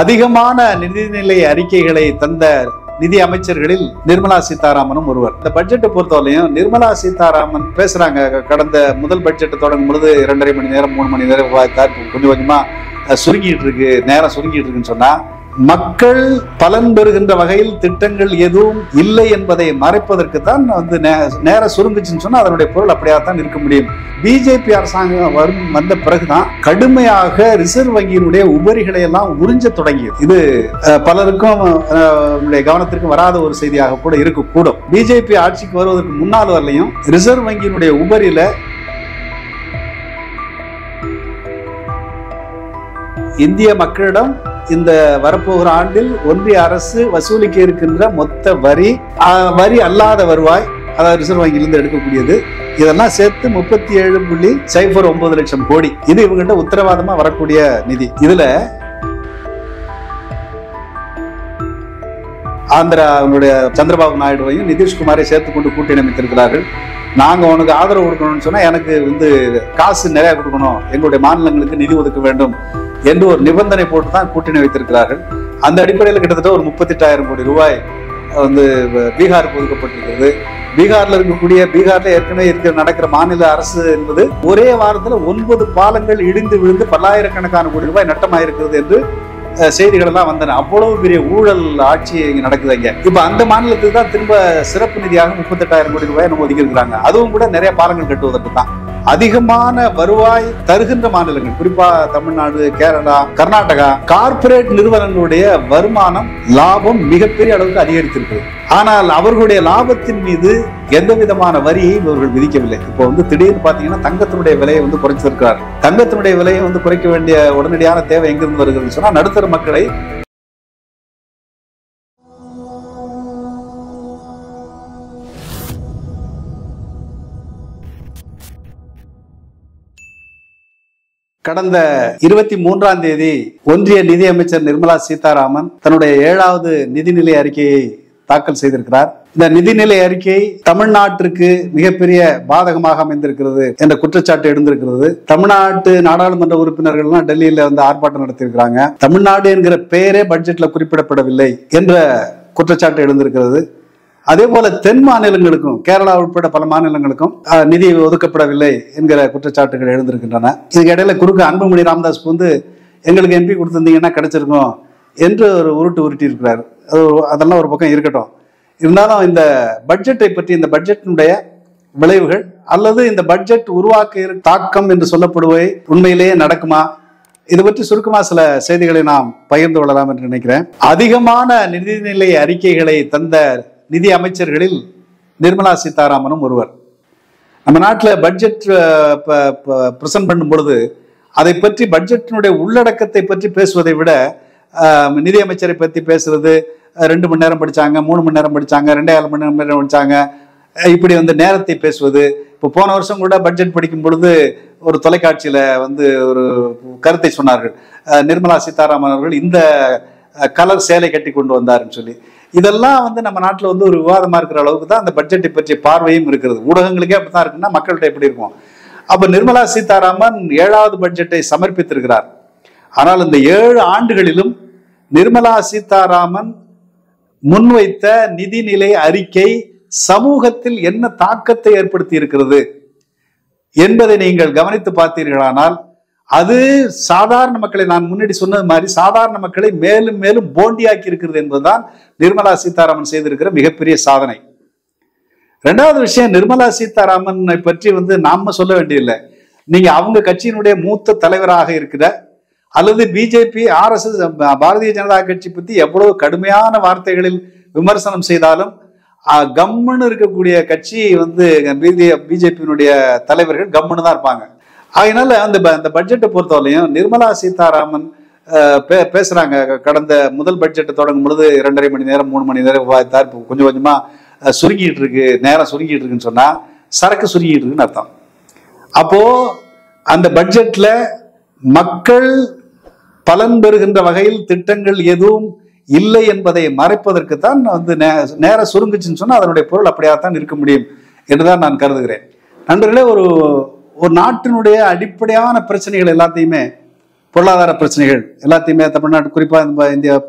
அதிகமான நிதிநிலை அறிக்கைகளை தந்த நிதி அமைச்சர்களில் நிர்மலா சீதாராமனும் ஒருவர். இந்த பட்ஜெட்டை பொறுத்தவரையும் நிர்மலா சீதாராமன் பேசுறாங்க. கடந்த முதல் பட்ஜெட் தொடங்கும் பொழுது 2.5 மணி நேரம் 3 மணி நேரம் விவாதித்தார். கொஞ்சம் கொஞ்சமா சுருங்கிட்டு இருக்கு, நேரம் சுருங்கிட்டு இருக்குன்னு சொன்னா, மக்கள் பலன் பெறுகின்ற வகையில் திட்டங்கள் எதுவும் இல்லை என்பதை மறைப்பதற்கு தான் நேரம் சுருங்குச்சுன்னு சொன்னா அதனுடைய பொருள் அப்படியாத்தான் இருக்க முடியும். பிஜேபி அரசாங்கம் வந்த பிறகுதான் கடுமையாக ரிசர்வ் வங்கியினுடைய உபரிகளை எல்லாம் உறிஞ்ச தொடங்கியது. இது பலருக்கும் கவனத்திற்கு வராத ஒரு செய்தியாக கூட இருக்கக்கூடும். பிஜேபி ஆட்சிக்கு வருவதற்கு முன்னால் வரலையும் ரிசர்வ் வங்கியினுடைய உபரியில இந்திய மக்களிடம் இந்த வரப்போகிற ஆண்டில் ஒன்றிய அரசு வசூலிக்க இருக்கின்ற மொத்த வரி அல்லாத வருவாய், அதாவது ரிசர்வ் வங்கியிலிருந்து எடுக்கக்கூடியது, இதெல்லாம் சேர்த்து 37.09 லட்சம் கோடி. இது இவங்கிட்ட உத்தரவாதமா வரக்கூடிய நிதி. இதுல ஆந்திராவுடைய சந்திரபாபு நாயுடுவையும் நிதிஷ்குமாரை சேர்த்து கொண்டு கூட்டணி அமைத்திருக்கிறார்கள். நாங்க உனக்கு ஆதரவு கொடுக்கணும்னு சொன்னா எனக்கு காசு நிறைய கொடுக்கணும், எங்களுடைய மாநிலங்களுக்கு நிதி ஒதுக்க வேண்டும் என்று ஒரு நிபந்தனை போட்டுதான் கூட்டணி வைத்திருக்கிறார்கள். அந்த அடிப்படையில் கிட்டத்தட்ட ஒரு 38,000 கோடி ரூபாய் பீகாருக்கு ஒதுக்கப்பட்டிருக்கிறது. பீகார்ல ஏற்கனவே நடக்கிற மாநில அரசு என்பது ஒரே வாரத்துல 9 பாலங்கள் இடிந்து விழுந்து பல்லாயிரக்கணக்கான கோடி ரூபாய் நட்டமாயிருக்கிறது என்று செய்திகள் எல்லாம் வந்தன. அவ்வளவு பெரிய ஊழல் ஆட்சி இங்க நடக்குது. இங்க இப்ப அந்த மாநிலத்துக்கு தான் திரும்ப சிறப்பு நிதியாக 38,000 கோடி ரூபாய் நம்ம ஒதுக்கி இருக்கிறாங்க. அதுவும் கூட நிறைய பாலங்கள் கட்டுவதற்கு தான். அதிகமான வருவாய் தருகின்ற மாநிலங்கள், குறிப்பா தமிழ்நாடு, கேரளா, கர்நாடகா, கார்ப்பரேட் நிறுவனங்களுடைய வருமானம், லாபம் மிகப்பெரிய அளவுக்கு அதிகரித்திருக்கிறது. ஆனால் அவர்களுடைய லாபத்தின் மீது எந்த விதமான வரியை இவர்கள் விதிக்கவில்லை. இப்போ திடீர்னு பாத்தீங்கன்னா தங்கத்தினுடைய விலையை குறைச்சிருக்கிறார். தங்கத்தினுடைய விலையை குறைக்க வேண்டிய உடனடியான தேவை எங்கிருந்து வருகிறது சொன்னா நடுத்தர மக்களை கடந்த 23ஆம் தேதி ஒன்றிய நிதி அமைச்சர் நிர்மலா சீதாராமன் தன்னுடைய 7வது நிதிநிலை அறிக்கையை தாக்கல் செய்திருக்கிறார். இந்த நிதிநிலை அறிக்கை தமிழ்நாட்டிற்கு மிகப்பெரிய பாதகமாக அமைந்திருக்கிறது என்ற குற்றச்சாட்டு எழுந்திருக்கிறது. தமிழ்நாட்டு நாடாளுமன்ற உறுப்பினர்கள் எல்லாம் டெல்லியில ஆர்ப்பாட்டம் நடத்தியிருக்கிறாங்க. தமிழ்நாடு என்கிற பெயரே பட்ஜெட்ல குறிப்பிடப்படவில்லை என்ற குற்றச்சாட்டு எழுந்திருக்கிறது. அதே போல தென் மாநிலங்களுக்கும், கேரளா உட்பட பல மாநிலங்களுக்கும் நிதி ஒதுக்கப்படவில்லை என்கிற குற்றச்சாட்டுகள் எழுந்திருக்கின்றன. இதுக்கு இடையில குறுக்கு அன்புமணி ராமதாஸ் எங்களுக்கு எம்பி கொடுத்திருந்தீங்கன்னா கிடைச்சிருக்கும் என்று ஒரு உருட்டி இருக்கிறார். அதெல்லாம் ஒரு பக்கம் இருக்கட்டும். இருந்தாலும் இந்த பட்ஜெட்டை பற்றி, இந்த பட்ஜெட்டினுடைய விளைவுகள் அல்லது இந்த பட்ஜெட் உருவாக்க தாக்கம் என்று சொல்லப்படுவதை உண்மையிலேயே நடக்குமா, இது பற்றி சுருக்கமா சில செய்திகளை நாம் பகிர்ந்து கொள்ளலாம் என்று நினைக்கிறேன். அதிகமான நிதிநிலை அறிக்கைகளை தந்த நிதி அமைச்சர்களில் நிர்மலா சீதாராமனும் ஒருவர். நம்ம நாட்டில் பட்ஜெட் பிரசன்ட் பண்ணும் பொழுது அதை பற்றி, பட்ஜெட்டினுடைய உள்ளடக்கத்தை பற்றி பேசுவதை விட நிதி அமைச்சரை பற்றி பேசுறது 2 மணி நேரம் படிச்சாங்க, 3 மணி நேரம் படிச்சாங்க, 2.5 மணி நேரம் படிச்சாங்க, இப்படி நேரத்தை பேசுவது. இப்போ போன வருஷம் கூட பட்ஜெட் படிக்கும் பொழுது ஒரு தொலைக்காட்சியில ஒரு கருத்தை சொன்னார்கள். நிர்மலா சீதாராமன் அவர்கள் இந்த கலர் சேலை கட்டி கொண்டு வந்தாருன்னு சொல்லி. இதெல்லாம் நம்ம நாட்டில் ஒரு விவாதமா இருக்கிற அளவுக்கு தான் அந்த பட்ஜெட்டை பற்றிய பார்வையும் இருக்கிறது. ஊடகங்களுக்கே அப்படித்தான் இருக்குன்னா மக்கள்கிட்ட எப்படி இருக்கும்? அப்ப நிர்மலா சீதாராமன் 7வது பட்ஜெட்டை சமர்ப்பித்திருக்கிறார். ஆனால் இந்த 7 ஆண்டுகளிலும் நிர்மலா சீதாராமன் முன்வைத்த நிதிநிலை அறிக்கை சமூகத்தில் என்ன தாக்கத்தை ஏற்படுத்தி இருக்கிறது என்பதை நீங்கள் கவனித்து பார்த்தீர்களானால் அது சாதாரண மக்களை, நான் முன்னாடி சொன்னது மாதிரி சாதாரண மக்களை மேலும் மேலும் போண்டியாக்கி இருக்கிறது என்பதுதான் நிர்மலா சீதாராமன் செய்திருக்கிற மிகப்பெரிய சாதனை. 2வது விஷயம், நிர்மலா சீதாராமனை பற்றி நாம சொல்ல வேண்டியதில்லை. நீங்க அவங்க கட்சியினுடைய மூத்த தலைவராக இருக்கிற அல்லது பிஜேபி, RSS, பாரதிய ஜனதா கட்சி பத்தி எவ்வளவு கடுமையான வார்த்தைகளில் விமர்சனம் செய்தாலும் கம்முன்னு இருக்கக்கூடிய கட்சி பிஜேபியினுடைய தலைவர்கள் கம்முன்னு தான் இருப்பாங்க. அதனால அந்த பட்ஜெட்டை பொறுத்தவரையும் நிர்மலா சீதாராமன் பேசுறாங்க. கடந்த முதல் பட்ஜெட் தொடங்கும் பொழுது 2.5 மணி நேரம் 3 மணி நேரம் விவாதித்தார். கொஞ்சம் கொஞ்சமா சுருங்கிட்டு இருக்கு, நேரம் சுருங்கிட்டு இருக்குன்னு சொன்னா சரக்கு சுருங்கிட்டு இருக்குன்னு அர்த்தம். அப்போ அந்த பட்ஜெட்ல மக்கள் பலன் பெறுகின்ற வகையில் திட்டங்கள் எதுவும் இல்லை என்பதை மறைப்பதற்கு தான் நேரம் சுருங்குச்சுன்னு சொன்னா அதனுடைய பொருள் அப்படியாத்தான் இருக்க முடியும் என்றுதான் நான் கருதுகிறேன். நண்பர்களே, ஒரு நாட்டினுடைய அடிப்படையான பிரச்சனைகள் எல்லாத்தையுமே பொருளாதார பிரச்சனைகள் எல்லாத்தையுமே தமிழ்நாட்டு குறிப்பாக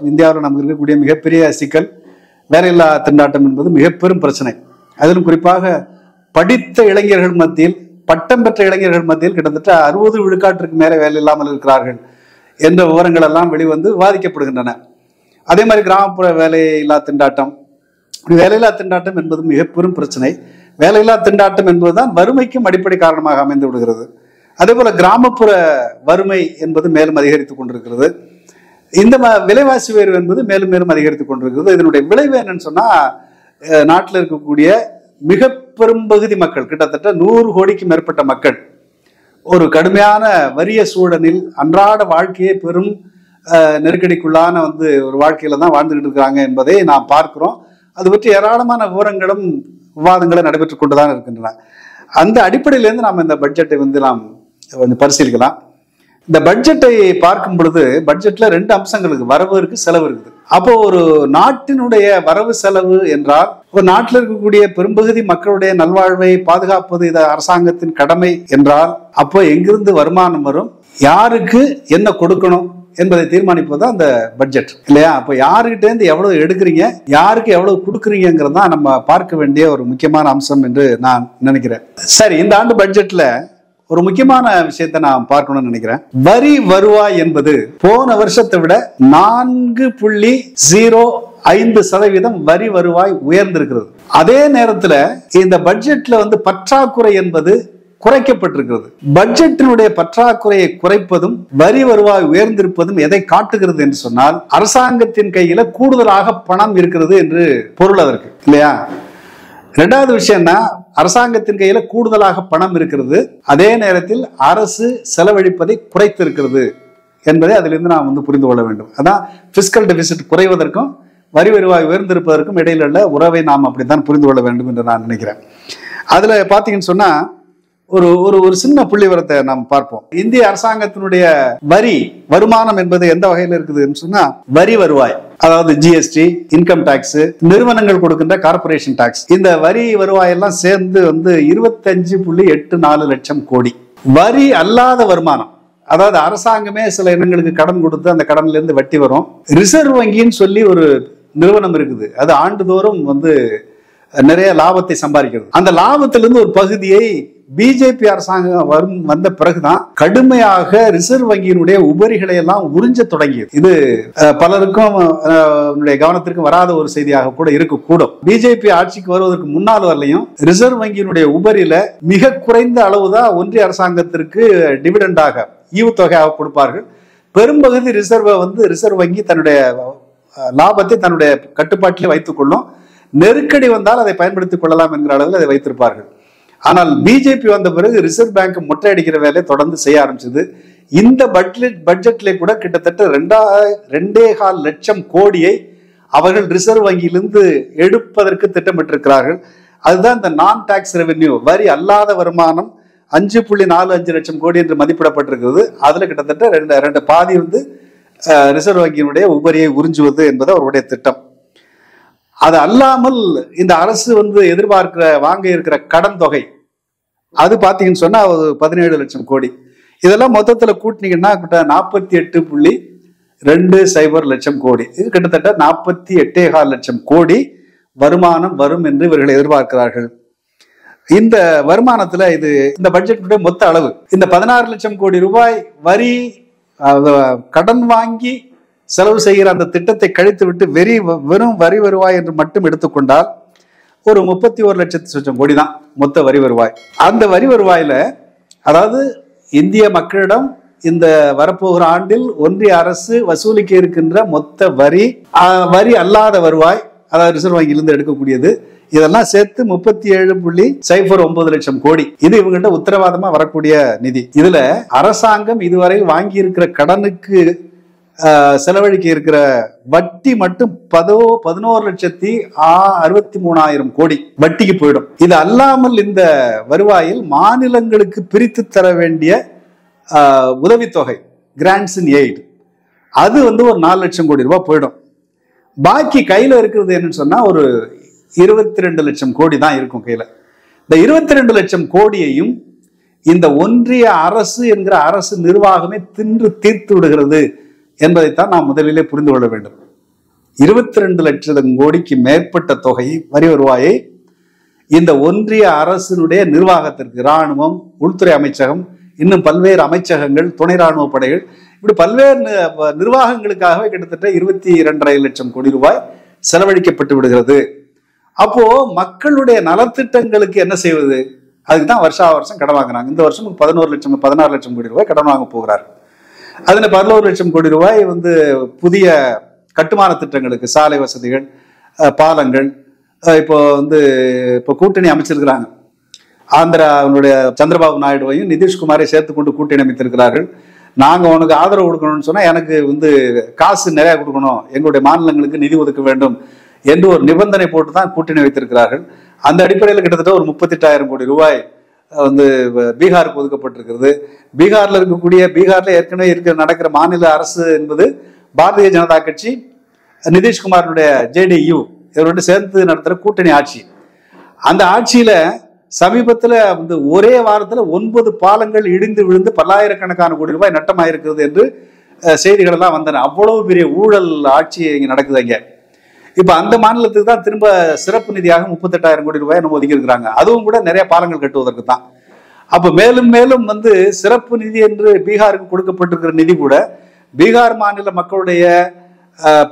இந்தியாவில் நமக்கு இருக்கக்கூடிய மிகப்பெரிய சிக்கல் வேலையில்லா திண்டாட்டம் என்பது மிக பெரும் பிரச்சனை. அதிலும் குறிப்பாக படித்த இளைஞர்கள் மத்தியில், பட்டம் பெற்ற இளைஞர்கள் மத்தியில் கிட்டத்தட்ட 60 விழுக்காட்டிற்கு மேலே வேலை இல்லாமல் இருக்கிறார்கள் என்ற விவரங்கள் எல்லாம் வெளிவந்து விவாதிக்கப்படுகின்றன. அதே மாதிரி கிராமப்புற வேலையில்லா திண்டாட்டம், வேலையில்லா திண்டாட்டம் என்பது மிக பெரும் பிரச்சனை. வேலையில்லா திண்டாட்டம் என்பதுதான் வறுமைக்கும் அடிப்படை காரணமாக அமைந்து விடுகிறது. அதே போல கிராமப்புற வறுமை என்பது மேலும் அதிகரித்துக் கொண்டிருக்கிறது. இந்த விலைவாசி உயர்வு என்பது மேலும் மேலும் அதிகரித்துக் கொண்டிருக்கிறது. இதனுடைய விளைவு என்னன்னு சொன்னா, நாட்டில் இருக்கக்கூடிய மிக பெரும்பகுதி மக்கள், கிட்டத்தட்ட 100 கோடிக்கு மேற்பட்ட மக்கள் ஒரு கடுமையான வறிய சூழலில் அன்றாட வாழ்க்கையை பெரும் நெருக்கடிக்குள்ளான ஒரு வாழ்க்கையில தான் வாழ்ந்துகிட்டு இருக்கிறாங்க என்பதை நாம் பார்க்கிறோம். அது பற்றி ஏராளமான விவரங்களும் விவாதங்களும் நடைபெற்றுக் கொண்டுதான் இருக்கின்றன. அந்த அடிப்படையிலிருந்து நாம் இந்த பட்ஜெட்டை நாம் கொஞ்சம் பரிசீலிக்கலாம். இந்த பட்ஜெட்டை பார்க்கும் பொழுது பட்ஜெட்ல 2 அம்சங்கள் இருக்கு, வரவு இருக்கு, செலவு இருக்குது. அப்போ ஒரு நாட்டினுடைய வரவு செலவு என்றால் ஒரு நாட்டில் இருக்கக்கூடிய பெரும்பகுதி மக்களுடைய நல்வாழ்வை பாதுகாப்பது இது அரசாங்கத்தின் கடமை என்றால், அப்போ எங்கிருந்து வருமானம் வரும், யாருக்கு என்ன கொடுக்கணும் என்பதை தீர்மானிப்பது அந்த பட்ஜெட் இல்லையா? அப்போ யாருக்கிட்ட இருந்து எவ்வளவு எடுக்கிறீங்க, யாருக்கு எவ்வளவு கொடுக்குறீங்கிறது தான் நம்ம பார்க்க வேண்டிய ஒரு முக்கியமான அம்சம் என்று நான் நினைக்கிறேன். சரி, இந்த ஆண்டு பட்ஜெட்ல ஒரு முக்கியமான விஷயத்தை நான் பார்க்கணும்னு நினைக்கிறேன். வரி வருவாய் என்பது போன வருஷத்தை விட 4.05% வரி வருவாய் உயர்ந்திருக்கிறது. அதே நேரத்தில் இந்த பட்ஜெட்ல பற்றாக்குறை என்பது குறைக்கப்பட்டிருக்கிறது. பட்ஜெட்டினுடைய பற்றாக்குறையை குறைப்பதும் வரி வருவாய் உயர்ந்திருப்பதும் எதை காட்டுகிறது என்று சொன்னால், அரசாங்கத்தின் கையில கூடுதலாக பணம் இருக்கிறது என்று பொருள் அதற்கு இல்லையா? 2வது விஷயம்னா, அரசாங்கத்தின் கையில கூடுதலாக பணம் இருக்கிறது, அதே நேரத்தில் அரசு செலவழிப்பதை குறைத்திருக்கிறது என்பதை அதிலிருந்து நாம் புரிந்து கொள்ள வேண்டும். அதான் பிஸ்கல் டெபிசிட் குறைவதற்கும் வரி வருவாய் உயர்ந்திருப்பதற்கும் இடையில உள்ள உறவை நாம் அப்படித்தான் புரிந்து கொள்ள வேண்டும் என்று நான் நினைக்கிறேன். அதுல பாத்தீங்கன்னு சொன்னா, ஒரு சின்ன புள்ளி விவரத்தை நாம் பார்ப்போம். இந்திய அரசாங்கத்தினுடைய வரி வருமானம் என்பது எந்த வகையில் இருக்குதுன்னு சொன்னா, வரி வருவாய், அதாவது ஜிஎஸ்டி, இன்கம் டாக்ஸ், நிறுவனங்கள் கொடுக்கின்ற கார்பரேஷன் டாக்ஸ், இந்த வரி வருவாய் எல்லாம் சேர்ந்து 25.84 லட்சம் கோடி. வரி அல்லாத வருமானம், அதாவது அரசாங்கமே சில இனங்களுக்கு கடன் கொடுத்து அந்த கடன்ல இருந்து வட்டி வரும். ரிசர்வ் வங்கின்னு சொல்லி ஒரு நிறுவனம் இருக்குது, அது ஆண்டுதோறும் நிறைய லாபத்தை சம்பாதிக்கிறது. அந்த லாபத்திலிருந்து ஒரு பகுதியை பிஜேபி அரசாங்கம் வந்த பிறகுதான் கடுமையாக ரிசர்வ் வங்கியினுடைய உபரிகளை எல்லாம் உறிஞ்ச தொடங்கியது. இது பலருக்கும் கவனத்திற்கு வராத ஒரு செய்தியாக கூட இருக்கக்கூடும். பிஜேபி ஆட்சிக்கு வருவதற்கு முன்னால் வரலையும் ரிசர்வ் வங்கியினுடைய உபரியில மிக குறைந்த அளவுதான் ஒன்றிய அரசாங்கத்திற்கு டிவிடெண்டாக ஈவுத்தொகையாக கொடுப்பார்கள். பெரும்பகுதி ரிசர்வ் வங்கி தன்னுடைய லாபத்தை தன்னுடைய கட்டுப்பாட்டிலே வைத்துக் கொள்ளும். நெருக்கடி வந்தால் அதை பயன்படுத்திக் கொள்ளலாம் என்கிற அளவில் அதை வைத்திருப்பார்கள். ஆனால் பிஜேபி வந்த பிறகு ரிசர்வ் பேங்க் முற்றையடிக்கிற வேலையை தொடர்ந்து செய்ய ஆரம்பிச்சது. இந்த பட்ஜெட்ல கூட கிட்டத்தட்ட 2.25 லட்சம் கோடியை அவர்கள் ரிசர்வ் வங்கியிலிருந்து எடுப்பதற்கு திட்டமிட்டிருக்கிறார்கள். அதுதான் இந்த நான் டாக்ஸ் ரெவென்யூ, வரி அல்லாத வருமானம் 5.45 லட்சம் கோடி என்று மதிப்பிடப்பட்டிருக்கிறது. அதுல கிட்டத்தட்ட பாதி ரிசர்வ் வங்கியினுடைய உபரியை உறிஞ்சுவது என்பது அவருடைய திட்டம். அது அல்லாமல் இந்த அரசு வாங்க இருக்கிற கடன் தொகை அது பாத்தீங்கன்னு சொன்னா 17 லட்சம் கோடி. இதெல்லாம் மொத்தத்துல கூட்டினீங்கன்னா 48.20 லட்சம் கோடி. இது கிட்டத்தட்ட 48.25 லட்சம் கோடி வருமானம் வரும் என்று இவர்கள் எதிர்பார்க்கிறார்கள். இந்த வருமானத்துல இந்த பட்ஜெட்டுடைய மொத்த அளவு இந்த 16 லட்சம் கோடி ரூபாய் வரி கடன் வாங்கி செலவு செய்கிற அந்த திட்டத்தை கழித்து விட்டு வெறும் வரி வருவாய் என்று மட்டும் எடுத்துக்கொண்டால் ஒரு 31 லட்சம் கோடி தான் மொத்த வரி வருவாய். அந்த வரி வருவாயில, அதாவது இந்திய மக்களிடம் இந்த வரப்போகிற ஆண்டில் ஒன்றிய அரசு வசூலிக்க இருக்கின்ற மொத்த வரி அல்லாத வருவாய், அதாவது ரிசர்வ் வங்கியிலிருந்து எடுக்கக்கூடியது, இதெல்லாம் சேர்த்து 37.09 லட்சம் கோடி. இது இவங்ககிட்ட உத்தரவாதமா வரக்கூடிய நிதி. இதுல அரசாங்கம் இதுவரை வாங்கி இருக்கிற கடனுக்கு செலவழிக்க இருக்கிற வட்டி மட்டும் 11,63,000 கோடி வட்டிக்கு போயிடும். இது அல்லாமல் இந்த வருவாயில் மாநிலங்களுக்கு பிரித்து தர வேண்டிய உதவித்தொகை, கிராண்ட்ஸ் இன் எய்ட், அது ஒரு 4 லட்சம் கோடி ரூபாய் போயிடும். பாக்கி கையில இருக்கிறது என்னன்னு சொன்னா ஒரு 22 லட்சம் கோடி தான் இருக்கும் கையில. இந்த 22 லட்சம் கோடியையும் இந்த ஒன்றிய அரசு என்கிற அரசு நிர்வாகமே தின்று தீர்த்து விடுகிறது என்பதைத்தான் நாம் முதலிலே புரிந்து கொள்ள வேண்டும். 22 லட்சம் கோடிக்கு மேற்பட்ட தொகை வரி வருவாயை இந்த ஒன்றிய அரசினுடைய நிர்வாகத்திற்கு, இராணுவம், உள்துறை அமைச்சகம், இன்னும் பல்வேறு அமைச்சகங்கள், துணை ராணுவ படைகள், இப்படி பல்வேறு நிர்வாகங்களுக்காகவே கிட்டத்தட்ட 22.5 லட்சம் கோடி ரூபாய் செலவழிக்கப்பட்டு விடுகிறது. அப்போ மக்களுடைய நலத்திட்டங்களுக்கு என்ன செய்வது? அதுக்கு தான் வருஷம் கடன் வாங்குறாங்க. இந்த வருஷம் 16 லட்சம் கோடி ரூபாய் கடன் வாங்க போகிறார். அதுல 11 லட்சம் கோடி ரூபாய் புதிய கட்டுமான திட்டங்களுக்கு, சாலை வசதிகள், பாலங்கள், இப்போ கூட்டணி அமைச்சிருக்கிறாங்க. ஆந்திராவுடைய சந்திரபாபு நாயுடுவையும் நிதிஷ்குமாரை சேர்த்து கொண்டு கூட்டணி அமைத்திருக்கிறார்கள். நாங்க உனக்கு ஆதரவு கொடுக்கணும்னு சொன்னா எனக்கு காசு நிறைய கொடுக்கணும், எங்களுடைய மாநிலங்களுக்கு நிதி ஒதுக்க வேண்டும் என்று ஒரு நிபந்தனை போட்டு தான் கூட்டணி வைத்திருக்கிறார்கள். அந்த அடிப்படையில் கிட்டத்தட்ட ஒரு 38,000 கோடி ரூபாய் பீகாருக்கு ஒதுக்கப்பட்டிருக்கிறது. பீகார்ல ஏற்கனவே நடக்கிற மாநில அரசு என்பது பாரதிய ஜனதா கட்சி, நிதிஷ்குமாருடைய JDU இவரோட சேர்ந்து நடத்துற கூட்டணி ஆட்சி. அந்த ஆட்சியில சமீபத்துல ஒரே வாரத்துல 9 பாலங்கள் இடிந்து விழுந்து பல்லாயிரக்கணக்கான கோடி ரூபாய் நட்டமாயிருக்கிறது என்று செய்திகள் எல்லாம் வந்தன. அவ்வளவு பெரிய ஊழல் ஆட்சி இங்க நடக்குது அங்க. இப்ப அந்த மாநிலத்துக்கு தான் திரும்ப சிறப்பு நிதியாக 38,000 கோடி ரூபாய் நம்ம ஒதுக்கி இருக்கிறாங்க. அதுவும் கூட நிறைய பாலங்கள் கட்டுவதற்கு தான். அப்ப மேலும் மேலும் சிறப்பு நிதி என்று பீகாருக்கு கொடுக்கப்பட்டிருக்கிற நிதி கூட பீகார் மாநில மக்களுடைய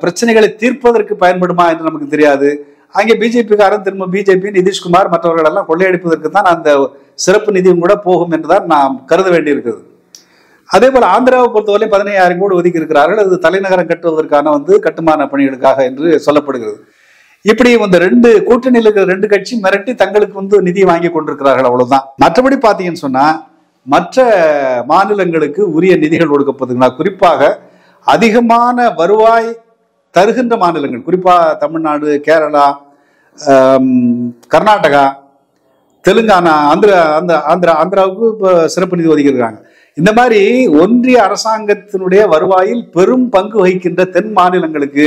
பிரச்சனைகளை தீர்ப்பதற்கு பயன்படுமா என்று நமக்கு தெரியாது. அங்கே பிஜேபிக்காரன் திரும்ப பிஜேபி, நிதிஷ்குமார் மற்றவர்கள் எல்லாம் கொள்ளையடிப்பதற்கு தான் அந்த சிறப்பு நிதியும் கூட போகும் என்றுதான் நாம் கருத வேண்டியிருக்குது. அதே போல ஆந்திராவை பொறுத்தவரை 15,000 கோடி ஒதுக்கி இருக்கிறார்கள். அது தலைநகரம் கட்டுவதற்கான கட்டுமான பணிகளுக்காக என்று சொல்லப்படுகிறது. இப்படி கூட்டணியில் இருக்கிற 2 கட்சி மிரட்டி தங்களுக்கு நிதி வாங்கி கொண்டிருக்கிறார்கள், அவ்வளவுதான். மற்றபடி பாத்தீங்கன்னு சொன்னா மற்ற மாநிலங்களுக்கு உரிய நிதிகள் கொடுக்கப்படுதுன்னா, குறிப்பாக அதிகமான வருவாய் தருகின்ற மாநிலங்கள், குறிப்பா தமிழ்நாடு, கேரளா, கர்நாடகா, தெலுங்கானா, ஆந்திராவுக்கு இப்போ சிறப்பு நிதி ஒதுக்கியிருக்காங்க. இந்த மாதிரி ஒன்றிய அரசாங்கத்தினுடைய வருவாயில் பெரும் பங்கு வகிக்கின்ற தென் மாநிலங்களுக்கு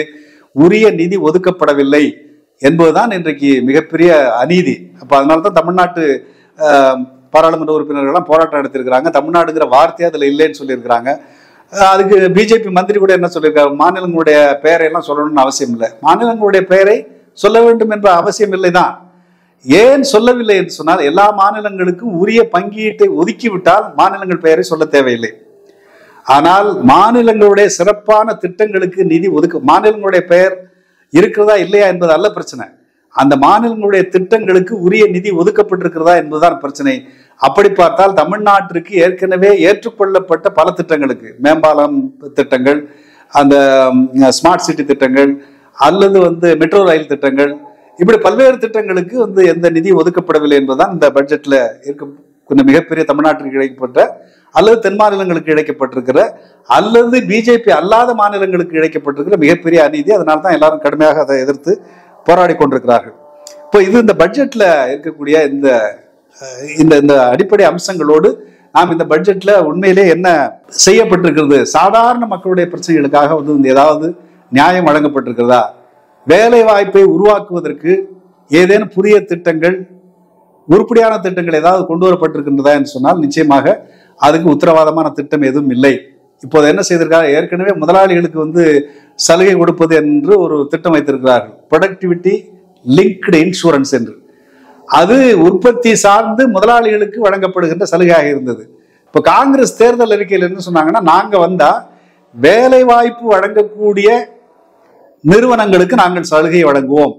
உரிய நிதி ஒதுக்கப்படவில்லை என்பதுதான் இன்றைக்கு மிகப்பெரிய அநீதி. அப்ப அதனால்தான் தமிழ்நாட்டு பாராளுமன்ற உறுப்பினர்கள்லாம் போராட்டம் நடத்திருக்கிறாங்க. தமிழ்நாடுங்கிற வார்த்தையே அதுல இல்லைன்னு சொல்லியிருக்கிறாங்க. அதுக்கு பிஜேபி மந்திரி கூட என்ன சொல்லியிருக்காரு, மாநிலங்களுடைய பெயரை எல்லாம் சொல்லணும்னு அவசியம் இல்லை, மாநிலங்களுடைய பெயரை சொல்ல வேண்டும் என்ற அவசியம் இல்லைதான். ஏன் சொல்லவில்லை என்று சொன்னால், எல்லா மாநிலங்களுக்கும் உரிய பங்கீட்டை ஒதுக்கிவிட்டால் மாநிலங்கள் பெயரை சொல்ல தேவையில்லை. ஆனால் மாநிலங்களுடைய சிறப்பான திட்டங்களுக்கு நிதி மாநிலங்களுடைய பெயர் இருக்கிறதா இல்லையா என்பது அல்ல பிரச்சனை, அந்த மாநிலங்களுடைய திட்டங்களுக்கு உரிய நிதி ஒதுக்கப்பட்டிருக்கிறதா என்பதுதான் பிரச்சனை. அப்படி பார்த்தால் தமிழ்நாட்டிற்கு ஏற்கனவே ஏற்றுக்கொள்ளப்பட்ட பல திட்டங்களுக்கு, மேம்பாலம் திட்டங்கள், அந்த ஸ்மார்ட் சிட்டி திட்டங்கள், அல்லது மெட்ரோ ரயில் திட்டங்கள், இப்படி பல்வேறு திட்டங்களுக்கு எந்த நிதி ஒதுக்கப்படவில்லை என்பதுதான் இந்த பட்ஜெட்ல இருக்க மிகப்பெரிய தமிழ்நாட்டிற்கு இழைக்கப்பட்ட அல்லது தென் மாநிலங்களுக்கு இழைக்கப்பட்டிருக்கிற அல்லது பிஜேபி அல்லாத மாநிலங்களுக்கு இழைக்கப்பட்டிருக்கிற மிகப்பெரிய அநீதி. அதனால்தான் எல்லாரும் கடுமையாக அதை எதிர்த்து போராடி கொண்டிருக்கிறார்கள். இப்போ இந்த பட்ஜெட்ல இருக்கக்கூடிய இந்த அடிப்படை அம்சங்களோடு நாம் இந்த பட்ஜெட்ல உண்மையிலே என்ன செய்யப்பட்டிருக்கிறது, சாதாரண மக்களுடைய பிரச்சனைகளுக்காக ஏதாவது நியாயம் வழங்கப்பட்டிருக்கிறதா, வேலை வாய்ப்பை உருவாக்குவதற்கு ஏதேனும் புதிய திட்டங்கள், உருப்படியான திட்டங்கள் ஏதாவது கொண்டு வரப்பட்டிருக்கின்றதா என்று சொன்னால் நிச்சயமாக அதுக்கு உத்தரவாதமான திட்டம் எதுவும் இல்லை. இப்போது என்ன செய்திருக்காங்க, ஏற்கனவே முதலாளிகளுக்கு சலுகை கொடுப்பது என்று ஒரு திட்டம் வைத்திருக்கிறார்கள், ப்ரொடக்டிவிட்டி லிங்க்டு இன்சூரன்ஸ் என்று. அது உற்பத்தி சார்ந்து முதலாளிகளுக்கு வழங்கப்படுகின்ற சலுகையாக இருந்தது. இப்ப காங்கிரஸ் தேர்தல் அறிக்கையில் என்ன சொன்னாங்கன்னா, நாங்க வந்தா வேலை வாய்ப்பு வழங்கக்கூடிய நிறுவனங்களுக்கு நாங்கள் சலுகை வழங்குவோம்,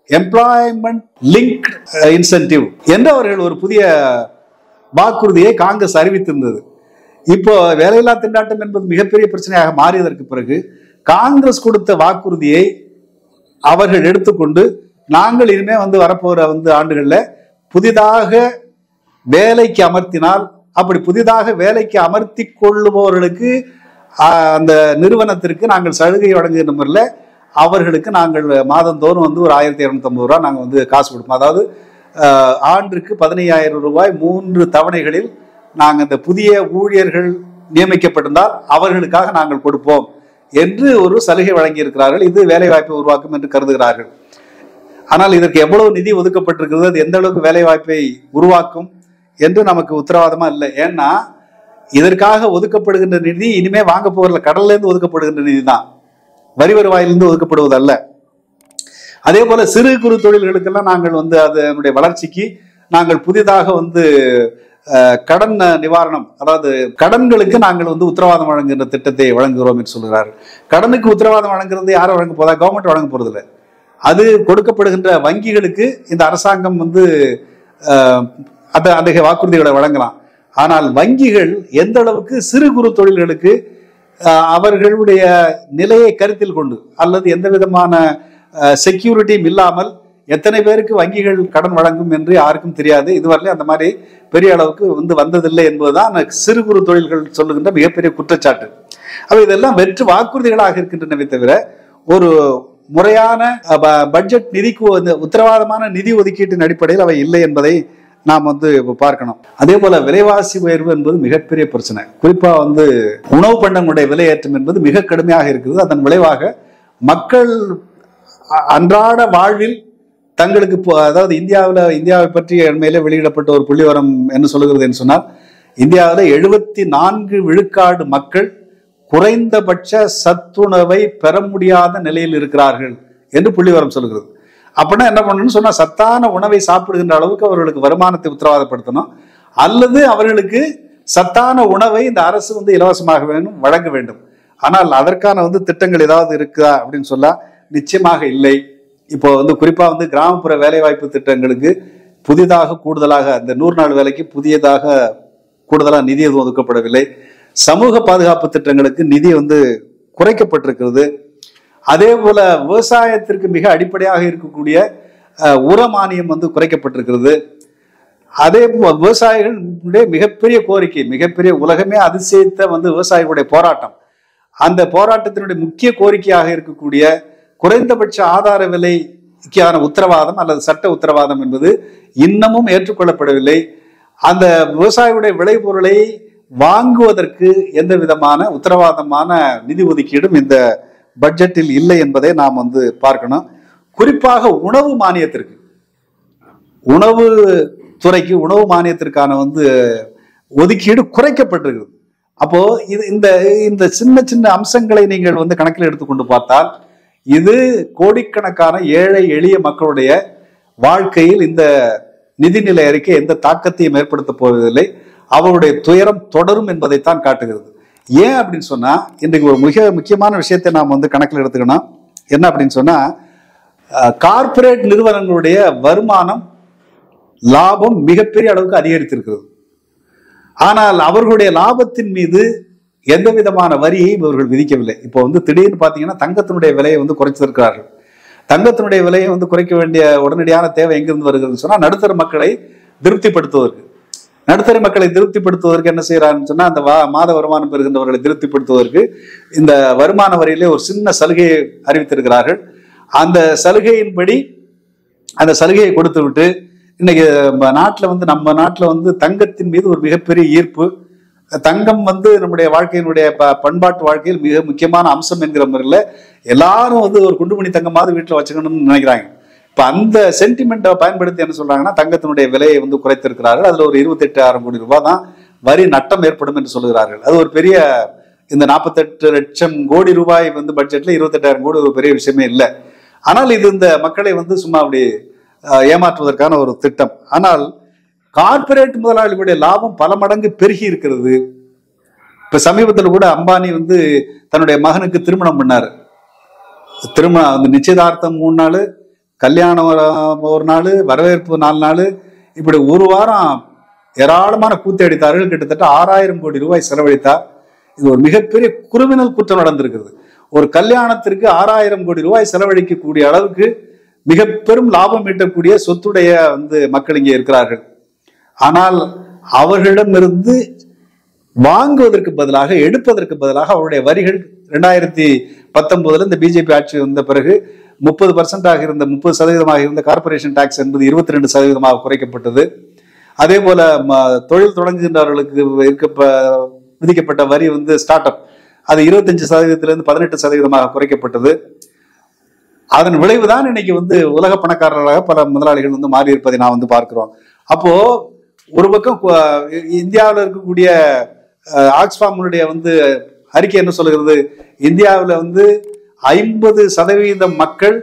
எம்ப்ளாய்மெண்ட் லிங்க் இன்சென்டிவ் என்று அவர்கள் ஒரு புதிய வாக்குறுதியை காங்கிரஸ் அறிவித்திருந்தது. இப்போ வேலையில்லா திண்டாட்டம் என்பது மிகப்பெரிய பிரச்சனையாக மாறியதற்கு பிறகு காங்கிரஸ் கொடுத்த வாக்குறுதியை அவர்கள் எடுத்துக்கொண்டு, நாங்கள் இனிமே வரப்போற ஆண்டுகள்ல புதிதாக வேலைக்கு அமர்த்தினால், அப்படி புதிதாக வேலைக்கு அமர்த்தி கொள்ளுபவர்களுக்கு அந்த நிறுவனத்திற்கு நாங்கள் சலுகை வழங்குகின்ற முறையில் அவர்களுக்கு நாங்கள் மாதந்தோறும் ஒரு 1,250 ரூபாய் நாங்கள் காசு கொடுப்போம். அதாவது ஆண்டுக்கு 15,000 ரூபாய் 3 தவணைகளில் நாங்கள் இந்த புதிய ஊழியர்கள் நியமிக்கப்பட்டிருந்தால் அவர்களுக்காக நாங்கள் கொடுப்போம் என்று ஒரு சலுகை வழங்கி இருக்கிறார்கள். இது வேலை வாய்ப்பை உருவாக்கும் என்று கருதுகிறார்கள். ஆனால் இதற்கு எவ்வளவு நிதி ஒதுக்கப்பட்டிருக்கிறது, அது எந்த அளவுக்கு வேலை வாய்ப்பை உருவாக்கும் என்று நமக்கு உத்தரவாதமா இல்லை. ஏன்னா இதற்காக ஒதுக்கப்படுகின்ற நிதி இனிமே வாங்க போறல, கடல்ல இருந்து ஒதுக்கப்படுகின்ற நிதி தான், வரி வருவாயிலிருந்து ஒதுக்கப்படுவதல்ல. அதே போல சிறு குறு தொழில்களுக்கெல்லாம் நாங்கள் வந்து அதனுடைய வளர்ச்சிக்கு நாங்கள் புதிதாக வந்து கடன் நிவாரணம், அதாவது கடன்களுக்கு நாங்கள் வந்து உத்தரவாதம் வழங்குகின்ற திட்டத்தை வழங்குகிறோம் என்று சொல்கிறார்கள். கடனுக்கு உத்தரவாதம் வழங்குறது யாரும் வழங்க போதா? கவர்மெண்ட் வழங்க போறதில்லை. அது கொடுக்கப்படுகின்ற வங்கிகளுக்கு இந்த அரசாங்கம் வந்து அந்த வாக்குறுதிகளை வழங்கலாம். ஆனால் வங்கிகள் எந்த அளவுக்கு சிறு குறு தொழில்களுக்கு அவர்களுடைய நிலையை கருத்தில் கொண்டு அல்லது எந்த விதமான செக்யூரிட்டியும் இல்லாமல் எத்தனை பேருக்கு வங்கிகள் கடன் வழங்கும் என்று யாருக்கும் தெரியாது. இதுவரையிலும் அந்த மாதிரி பெரிய அளவுக்கு வந்து வந்ததில்லை என்பதுதான் சிறு குறு தொழில்கள் சொல்லுகின்ற மிகப்பெரிய குற்றச்சாட்டு. அப்ப இதெல்லாம் வெற்று வாக்குறுதிகளாக இருக்கின்றனவே தவிர ஒரு முறையான பட்ஜெட் நிதிக்கு உத்தரவாதமான நிதி ஒதுக்கீட்டின் அடிப்படையில் அவை இல்லை என்பதை நாம் வந்து பார்க்கணும். அதே போல விலைவாசி உயர்வு என்பது மிகப்பெரிய பிரச்சனை. குறிப்பா வந்து உணவு பண்டங்களுடைய விலையேற்றம் என்பது மிக கடுமையாக இருக்குது. அதன் விளைவாக மக்கள் அன்றாட வாழ்வில் தங்களுக்கு, அதாவது இந்தியாவை பற்றி அண்மையிலே வெளியிடப்பட்ட ஒரு புள்ளிவரம் என்ன சொல்லுகிறது என்று சொன்னால், இந்தியாவில் 74 விழுக்காடு மக்கள் குறைந்தபட்ச சத்துணவை பெற முடியாத நிலையில் இருக்கிறார்கள் என்று புள்ளிவரம் சொல்லுகிறது. அப்படின்னா என்ன பண்ணணும்னு சொன்னா, சத்தான உணவை சாப்பிடுகின்ற அளவுக்கு அவர்களுக்கு வருமானத்தை உத்தரவாதப்படுத்தணும், அல்லது அவர்களுக்கு சத்தான உணவை இந்த அரசு வந்து இலவசமாக வழங்க வேண்டும். ஆனால் அதற்கான வந்து திட்டங்கள் ஏதாவது இருக்குதா அப்படின்னு சொல்ல நிச்சயமாக இல்லை. இப்போ வந்து குறிப்பா வந்து கிராமப்புற வேலைவாய்ப்பு திட்டங்களுக்கு புதிதாக கூடுதலாக அந்த 100 நாள் வேலைக்கு புதியதாக கூடுதலாக நிதி எதுவும் ஒதுக்கப்படவில்லை. சமூக பாதுகாப்பு திட்டங்களுக்கு நிதி வந்து குறைக்கப்பட்டிருக்கிறது. அதே போல விவசாயத்திற்கு மிக அடிப்படையாக இருக்கக்கூடிய உர மானியம் வந்து குறைக்கப்பட்டிருக்கிறது. அதே விவசாயிகளுடைய மிகப்பெரிய கோரிக்கை, மிகப்பெரிய உலகமே அதிசயித்த வந்து விவசாயிகளுடைய போராட்டம், அந்த போராட்டத்தினுடைய முக்கிய கோரிக்கையாக இருக்கக்கூடிய குறைந்தபட்ச ஆதார விலைக்கான உத்தரவாதம் அல்லது சட்ட உத்தரவாதம் என்பது இன்னமும் ஏற்றுக்கொள்ளப்படவில்லை. அந்த விவசாயியுடைய விளைபொருளை வாங்குவதற்கு எந்த விதமான உத்தரவாதமான நிதி ஒதுக்கீடும் இந்த பட்ஜெட்டில் இல்லை என்பதை நாம் வந்து பார்க்கணும். குறிப்பாக உணவு மானியத்திற்கு, உணவு துறைக்கு உணவு மானியத்திற்கான வந்து ஒதுக்கீடு குறைக்கப்பட்டிருக்கிறது. அப்போ இந்த சின்ன சின்ன அம்சங்களை நீங்கள் வந்து கணக்கில் எடுத்துக்கொண்டு பார்த்தால் இது கோடிக்கணக்கான ஏழை எளிய மக்களுடைய வாழ்க்கையில் இந்த நிதிநிலை அறிக்கை எந்த தாக்கத்தையும் ஏற்படுத்த போவதில்லை. அவருடைய துயரம் தொடரும் என்பதைத்தான் காட்டுகிறது. ஏன் அப்படின்னு சொன்னா, இன்றைக்கு ஒரு மிக முக்கியமான விஷயத்தை நாம் வந்து கணக்கில் எடுத்துக்கணும். என்ன அப்படின்னு சொன்னா, கார்ப்பரேட் நிறுவனங்களுடைய வருமானம் லாபம் மிகப்பெரிய அளவுக்கு அதிகரித்திருக்கிறது. ஆனால் அவர்களுடைய லாபத்தின் மீது எந்த விதமான வரியையும் இவர்கள் விதிக்கவில்லை. இப்போ வந்து திடீர்னு பார்த்தீங்கன்னா தங்கத்தினுடைய விலையை வந்து குறைச்சிருக்கிறார்கள். தங்கத்தினுடைய விலையை வந்து குறைக்க வேண்டிய உடனடியான தேவை எங்கிருந்து வருகிறதுன்னு சொன்னா, நடுத்தர மக்களை திருப்திப்படுத்துவதற்கு. நடுத்தர மக்களை திருப்திப்படுத்துவதற்கு என்ன செய்யறான்னு சொன்னா, அந்த மாத வருமானம் பெறுகின்றவர்களை திருப்திப்படுத்துவதற்கு இந்த வருமான வரியிலே ஒரு சின்ன சலுகையை அறிவித்திருக்கிறார்கள். அந்த சலுகையின்படி அந்த சலுகையை கொடுத்து விட்டு இன்னைக்கு நம்ம நாட்டில் வந்து தங்கத்தின் மீது ஒரு மிகப்பெரிய ஈர்ப்பு. தங்கம் வந்து நம்முடைய வாழ்க்கையினுடைய பண்பாட்டு வாழ்க்கையில் மிக முக்கியமான அம்சம் என்கிற முறையில் எல்லாரும் வந்து ஒரு குண்டுமணி தங்கமாவது வீட்டில் வச்சுக்கணும்னு நினைக்கிறாங்க. இப்போ அந்த சென்டிமெண்ட்டை பயன்படுத்தி என்ன சொல்றாங்கன்னா, தங்கத்தினுடைய விலையை வந்து குறைத்திருக்கிறார்கள். அதுல ஒரு 28,000 கோடி ரூபாய் தான் வரி நட்டம் ஏற்படும் என்று சொல்லுகிறார்கள். அது ஒரு பெரிய, இந்த 48 லட்சம் கோடி ரூபாய் வந்து பட்ஜெட்ல 28,000 கோடி ஒரு பெரிய விஷயமே இல்லை. ஆனால் இது இந்த மக்களை வந்து சும்மா அப்படி ஏமாற்றுவதற்கான ஒரு திட்டம். ஆனால் கார்பரேட் முதலாளிகளுடைய லாபம் பல மடங்கு பெருகி இருக்கிறது. இப்ப சமீபத்தில் கூட அம்பானி வந்து தன்னுடைய மகனுக்கு திருமணம் பண்ணாரு. திருமணம் அந்த நிச்சயதார்த்தம் 3 நாள், கல்யாணம் 1 நாள், வரவேற்பு 4 நாள், இப்படி ஒரு வாரம் ஏராளமான கூத்து அடித்தார்கள். கிட்டத்தட்ட 6,000 கோடி ரூபாய் செலவழித்தார். இது ஒரு மிகப்பெரிய கிரிமினல் குற்றம் நடந்திருக்கிறது. ஒரு கல்யாணத்திற்கு 6,000 கோடி ரூபாய் செலவழிக்கக்கூடிய அளவுக்கு மிக பெரும் லாபம் ஈட்டக்கூடிய சொத்துடைய வந்து மக்கள் இங்கே இருக்கிறார்கள். ஆனால் அவர்களிடமிருந்து வாங்குவதற்கு பதிலாக, எடுப்பதற்கு பதிலாக அவருடைய வரிகள் 2019 இந்த பிஜேபி ஆட்சி வந்த பிறகு 30% இருந்த 30% இருந்த கார்பரேஷன் டாக்ஸ் என்பது 22% குறைக்கப்பட்டது. அதே போல தொழில் தொடங்குகின்றவர்களுக்கு விதிக்கப்பட்ட வரி வந்து ஸ்டார்ட் அப், அது 25% 18% குறைக்கப்பட்டது. அதன் விளைவுதான் இன்னைக்கு வந்து உலக பணக்காரர்களாக பல முதலாளிகள் வந்து மாறி இருப்பதை நான் வந்து பார்க்கிறோம். அப்போ ஒரு பக்கம் இந்தியாவில் இருக்கக்கூடிய ஆக்ஸ்ஃபாமுடைய அறிக்கை என்ன சொல்லுகிறது? இந்தியாவில் 50% மக்கள்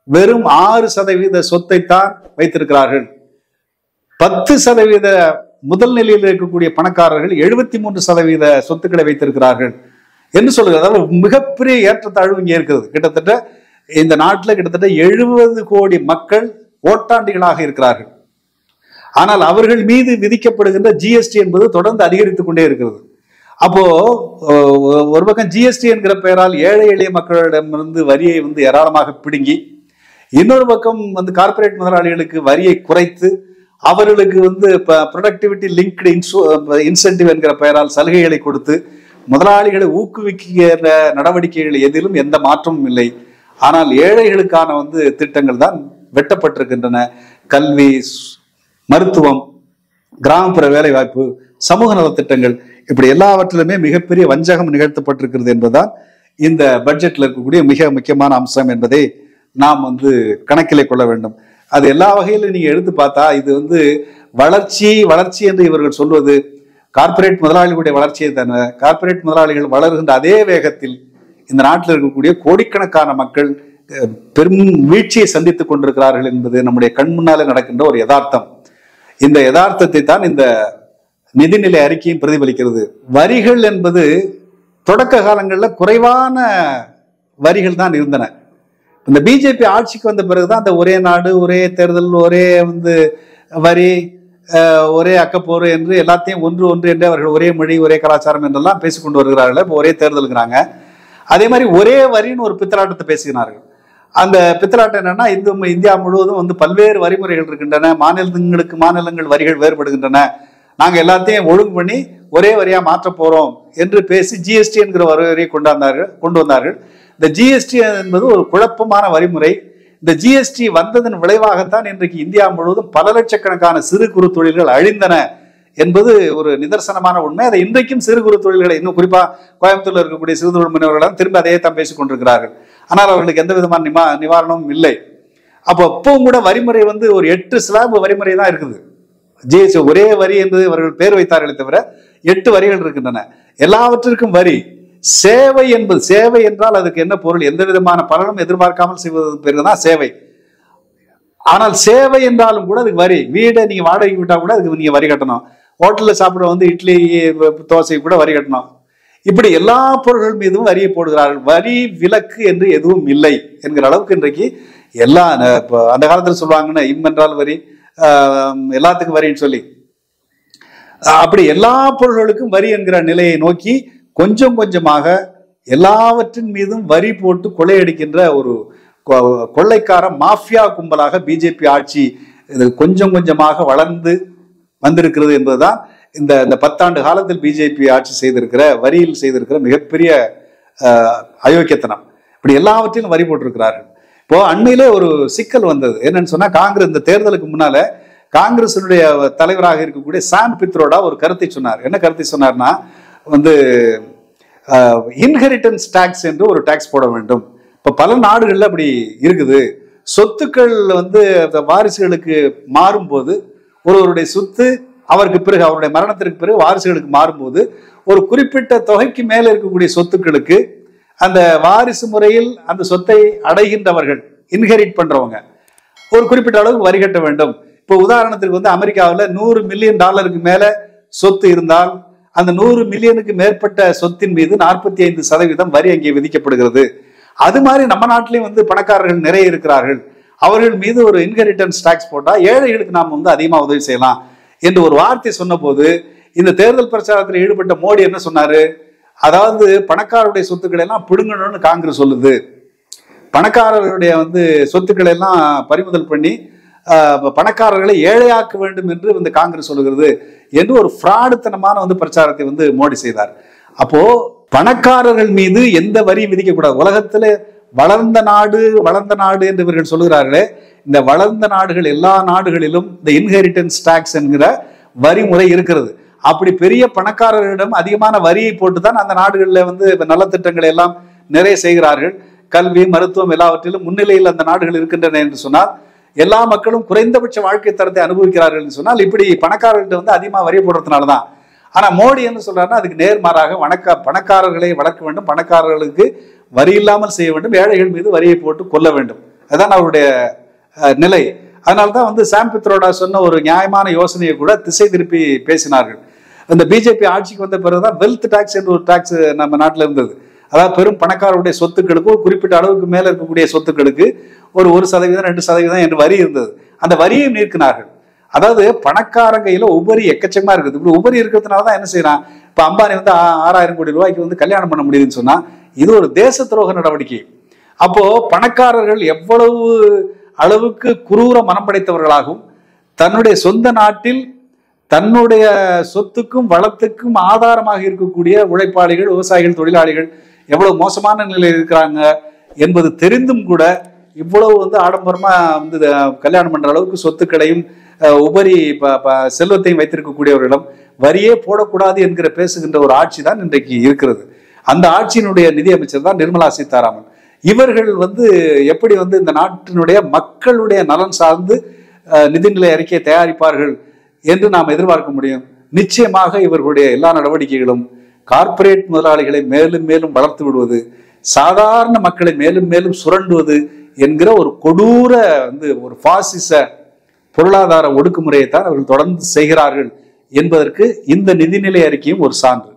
வெறும் 6% சொத்தைத்தான் வைத்திருக்கிறார்கள். 10% முதல் நிலையில் இருக்கக்கூடிய பணக்காரர்கள் 73% சொத்துக்களை வைத்திருக்கிறார்கள் என்று சொல்லுகிறது. அதாவது மிகப்பெரிய ஏற்றத்தாழ்வு இங்கே இருக்கிறது. கிட்டத்தட்ட இந்த நாட்டில் கிட்டத்தட்ட 70 கோடி மக்கள் ஓட்டாண்டிகளாக இருக்கிறார்கள். ஆனால் அவர்கள் மீது விதிக்கப்படுகின்ற ஜிஎஸ்டி என்பது தொடர்ந்து அதிகரித்துக் கொண்டே இருக்கிறது. அப்போ ஒரு பக்கம் ஜிஎஸ்டி என்கிற பெயரால் ஏழை எளிய மக்களிடமிருந்து வரியை ஏராளமாக பிடுங்கி, இன்னொரு பக்கம் கார்பரேட் முதலாளிகளுக்கு வரியை குறைத்து அவர்களுக்கு ப்ரொடக்டிவிட்டி லிங்க்டு இன்சென்டிவ் என்கிற பெயரால் சலுகைகளை கொடுத்து முதலாளிகளை ஊக்குவிக்கிற நடவடிக்கைகள் எதிலும் எந்த மாற்றமும் இல்லை. ஆனால் ஏழைகளுக்கான திட்டங்கள் தான் வெட்டப்பட்டிருக்கின்றன. கல்வி, மருத்துவம், கிராமப்புற வேலை வாய்ப்பு, சமூக நலத்திட்டங்கள், இப்படி எல்லாவற்றிலுமே மிகப்பெரிய வஞ்சகம் நிகழ்த்தப்பட்டிருக்கிறது என்பதுதான் இந்த பட்ஜெட்ல இருக்கக்கூடிய மிக முக்கியமான அம்சம் என்பதை நாம் கணக்கிலே கொள்ள வேண்டும். அது எல்லா வகையிலும் நீங்க எடுத்து பார்த்தா இது வளர்ச்சி வளர்ச்சி என்று இவர்கள் சொல்வது கார்பரேட் முதலாளிகளுடைய வளர்ச்சியை தானே. கார்பரேட் முதலாளிகள் வளர்கின்ற அதே வேகத்தில் இந்த நாட்டில் இருக்கக்கூடிய கோடிக்கணக்கான மக்கள் பெரும் வீழ்ச்சியை சந்தித்துக் கொண்டிருக்கிறார்கள் என்பது நம்முடைய கண் முன்னாலே நடக்கின்ற ஒரு யதார்த்தம். இந்த யதார்த்தத்தை தான் இந்த நிதிநிலை அறிக்கையும் பிரதிபலிக்கிறது. வரிகள் என்பது தொடக்க காலங்களில் குறைவான வரிகள் தான் இருந்தன. இந்த பிஜேபி ஆட்சிக்கு வந்த பிறகுதான் அந்த ஒரே நாடு, ஒரே தேர்தல், ஒரே வரி, ஒரே அக்கப்போர் என்று எல்லாத்தையும் ஒன்று என்று அவர்கள் ஒரே மொழி, ஒரே கலாச்சாரம் என்றெல்லாம் பேசிக்கொண்டு வருகிறார்கள். இப்போ ஒரே தேர்தலுங்கிறாங்க. அதே மாதிரி ஒரே வரின்னு ஒரு பித்தலாட்டத்தை பேசுகிறார்கள். அந்த பித்தலாட்டம் என்னன்னா, இந்தியா முழுவதும் பல்வேறு வரிமுறைகள் இருக்கின்றன, மாநிலங்களுக்கு மாநிலங்கள் வரிகள் வேறுபடுகின்றன, நாங்க எல்லாத்தையும் ஒழுங்கு பண்ணி ஒரே வரியா மாற்ற போறோம் என்று பேசி ஜிஎஸ்டி என்கிற வரியை கொண்டு வந்தார்கள். இந்த ஜிஎஸ்டி என்பது ஒரு குழப்பமான வரிமுறை. இந்த ஜிஎஸ்டி வந்ததன் விளைவாகத்தான் இன்றைக்கு இந்தியா முழுவதும் பல லட்சக்கணக்கான சிறு குறு தொழில்கள் அழிந்தன என்பது ஒரு நிதர்சனமான உண்மை. அதை இன்றைக்கும் சிறு குறு தொழில்களை, இன்னும் குறிப்பா கோயம்புத்தூர்ல இருக்கக்கூடிய சிறு தொழில் முனைவர்கள் திரும்ப அதையே தான் பேசிக் கொண்டிருக்கிறார்கள். ஆனால் அவர்களுக்கு எந்த விதமான நிவாரணமும் இல்லை. அப்போ இப்பவும் கூட வரிமுறை ஒரு 8 ஸ்லாப் வரிமுறை தான் இருக்குது. ஜிஎஸ்டி ஒரே வரி என்று அவர்கள் பேர் வைத்தார்களே தவிர 8 வரிகள் இருக்கின்றன. எல்லாவற்றிற்கும் வரி. சேவை என்பது, சேவை என்றால் அதுக்கு என்ன பொருள்? எந்த விதமான பலனும் எதிர்பார்க்காமல் செய்வது பேரு தான் சேவை. ஆனால் சேவை என்றாலும் கூட அதுக்கு வரி. வீடை நீங்க வாடகைக்கு விட்டா கூட அதுக்கு நீங்க வரி கட்டணும். ஹோட்டல்ல சாப்பிட இட்லி தோசை கூட வரி கட்டணும். இப்படி எல்லா பொருட்கள் மீதும் வரியை போடுகிறார்கள். வரி விலக்கு என்று எதுவும் இல்லை என்கிற அளவுக்கு இன்றைக்கு எல்லா, அந்த காலத்துல சொல்லுவாங்கன்னா இம் என்றால் வரி, எல்லாத்துக்கும் வரின்னு சொல்லி, அப்படி எல்லா பொருள்களுக்கும் வரி என்கிற நிலையை நோக்கி கொஞ்சம் கொஞ்சமாக எல்லாவற்றின் மீதும் வரி போட்டு கொள்ளையடிக்கின்ற ஒரு கொள்ளைக்கார மாஃபியா கும்பலாக பிஜேபி ஆட்சி கொஞ்சம் கொஞ்சமாக வளர்ந்து வந்திருக்கிறது என்பதுதான் இந்த 10 ஆண்டு காலத்தில் பிஜேபி ஆட்சி செய்திருக்கிற, வரியில் செய்திருக்கிற மிகப்பெரிய அயோக்கியத்தனம். இப்படி எல்லாவற்றிலும் வரி போட்டிருக்கிறார்கள். இப்போ அண்மையிலே ஒரு சிக்கல் வந்தது. என்னன்னு சொன்னா, காங்கிரஸ் இந்த தேர்தலுக்கு முன்னால காங்கிரஸினுடைய தலைவராக இருக்கக்கூடிய சாம் பித்ரோடா ஒரு கருத்தை சொன்னார். என்ன கருத்தை சொன்னார்னா, இன்ஹெரிட்டன்ஸ் டாக்ஸ் என்று ஒரு டாக்ஸ் போட வேண்டும். இப்ப பல நாடுகள்ல அப்படி இருக்குது. சொத்துக்கள் வாரிசுகளுக்கு மாறும்போது, ஒருவருடைய சொத்து அவருக்கு பிறகு, அவருடைய மரணத்திற்கு பிறகு வாரிசுகளுக்கு மாறும்போது, ஒரு குறிப்பிட்ட தொகைக்கு மேல இருக்கக்கூடிய சொத்துக்களுக்கு அந்த வாரிசு முறையில் அந்த சொத்தை அடைகின்றவர்கள், இன்ஹெரிட் பண்றவங்க, ஒரு குறிப்பிட்ட அளவுக்கு வரி கட்ட வேண்டும். இப்போ உதாரணத்திற்கு அமெரிக்காவில் $100 மில்லியன் மேல சொத்து இருந்தால் அந்த 100 மில்லியனுக்கு மேற்பட்ட சொத்தின் மீது 45% வரி அங்கே விதிக்கப்படுகிறது. அது மாதிரி நம்ம நாட்டிலையும் பணக்காரர்கள் நிறைய இருக்கிறார்கள். அவர்கள் மீது ஒரு இன்ஹெரிட்டன்ஸ் டாக்ஸ் போட்டா ஏழைகளுக்கு நாம் அதிகமா உதவி செய்யலாம் என்று ஒரு வார்த்தை சொன்ன போது, இந்த தேர்தல் பிரச்சாரத்தில் ஈடுபட்ட மோடி என்ன சொன்னாரு? அதாவது பணக்காரருடைய சொத்துக்களை எல்லாம் பிடுங்கணும்னு காங்கிரஸ் சொல்லுது, பணக்காரர்களுடைய சொத்துக்களை எல்லாம் பறிமுதல் பண்ணி பணக்காரர்களை ஏழையாக்க வேண்டும் என்று காங்கிரஸ் சொல்லுகிறது என்று ஒரு ஃப்ராடுத்தனமான பிரச்சாரத்தை மோடி செய்தார். அப்போ பணக்காரர்கள் மீது எந்த வரியும் விதிக்கக்கூடாது. உலகத்துல வளர்ந்த நாடு என்று இவர்கள் சொல்லுகிறார்களே, இந்த வளர்ந்த நாடுகள் எல்லா நாடுகளிலும் இந்த இன்ஹெரிட்டன்ஸ் டாக்ஸ் என்கிற வரி முறை இருக்கிறது. அப்படி பெரிய பணக்காரர்களிடம் அதிகமான வரியை போட்டுதான் அந்த நாடுகளில் நலத்திட்டங்களை எல்லாம் நிறைய செய்கிறார்கள். கல்வி, மருத்துவம் எல்லாவற்றிலும் முன்னிலையில் அந்த நாடுகள் இருக்கின்றன என்று சொன்னால், எல்லா மக்களும் குறைந்தபட்ச வாழ்க்கை தரத்தை அனுபவிக்கிறார்கள் சொன்னால் இப்படி பணக்காரர்கள்ட்ட வந்து அதிகமாக வரி போடுறதுனாலதான். ஆனா மோடி என்ன சொல்றாருன்னா அதுக்கு நேர்மாறாக பணக்காரர்களை வளர்க்க வேண்டும், பணக்காரர்களுக்கு வரி இல்லாமல் செய்ய வேண்டும், ஏழைகள் மீது வரியை போட்டு கொள்ள வேண்டும். அதுதான் அவருடைய நிலை. அதனால்தான் வந்து சாம் பித்ரோடா சொன்ன ஒரு நியாயமான யோசனையை கூட திசை திருப்பி பேசினார்கள். இந்த பிஜேபி ஆட்சிக்கு வந்த பிறகுதான் வெல்த் டாக்ஸ் என்று ஒரு டாக்ஸ் நம்ம நாட்டில் இருந்தது. அதாவது பெரும் பணக்காரருடைய சொத்துக்களுக்கு ஒரு குறிப்பிட்ட அளவுக்கு மேல இருக்கக்கூடிய சொத்துக்களுக்கு ஒரு 1%, 2% என்று வரி இருந்தது. அந்த வரியை நீக்கினார்கள். அதாவது பணக்காரங்க கையில உபரி எக்கச்சக்கமா இருக்குது. இப்படி உபரி இருக்கிறதுனாலதான் என்ன செய்யறான், இப்ப அம்பானி வந்து 6000 கோடி ரூபாய்க்கு வந்து கல்யாணம் பண்ண முடியுதுன்னு சொன்னா இது ஒரு தேச துரோக நடவடிக்கை. அப்போ பணக்காரர்கள் எவ்வளவு அளவுக்கு குரூர மனம் படைத்தவர்களாகவும் தன்னுடைய சொந்த நாட்டில் தன்னுடைய சொத்துக்கும் வளத்துக்கும் ஆதாரமாக இருக்கக்கூடிய உழைப்பாளிகள், விவசாயிகள், தொழிலாளிகள் எவ்வளவு மோசமான நிலையில் இருக்கிறாங்க என்பது தெரிந்தும் கூட இவ்வளவு வந்து ஆடம்பரமா வந்து கல்யாணம் பண்ற அளவுக்கு சொத்துக்களையும் உபரி செல்வத்தையும் வைத்திருக்கக்கூடியவர்களிடம் வரியே போடக்கூடாது என்கிற பேசுகின்ற ஒரு ஆட்சி தான் இன்றைக்கு இருக்கிறது. அந்த ஆட்சியினுடைய நிதியமைச்சர் தான் நிர்மலா சீதாராமன். இவர்கள் வந்து எப்படி வந்து இந்த நாட்டினுடைய மக்களுடைய நலன் சார்ந்து நிதிநிலை அறிக்கையை தயாரிப்பார்கள் என்று நாம் எதிர்பார்க்க முடியும்? நிச்சயமாக இவர்களுடைய எல்லா நடவடிக்கைகளும் கார்ப்பரேட் முதலாளிகளை மேலும் மேலும் வளர்த்து விடுவது, சாதாரண மக்களை மேலும் மேலும் சுரண்டுவது என்கிற ஒரு கொடூர வந்து ஒரு பாசிச பொருளாதார ஒடுக்குமுறையை தான் அவர்கள் தொடர்ந்து செய்கிறார்கள் என்பதற்கு இந்த நிதிநிலை அறிக்கையும் ஒரு சான்று.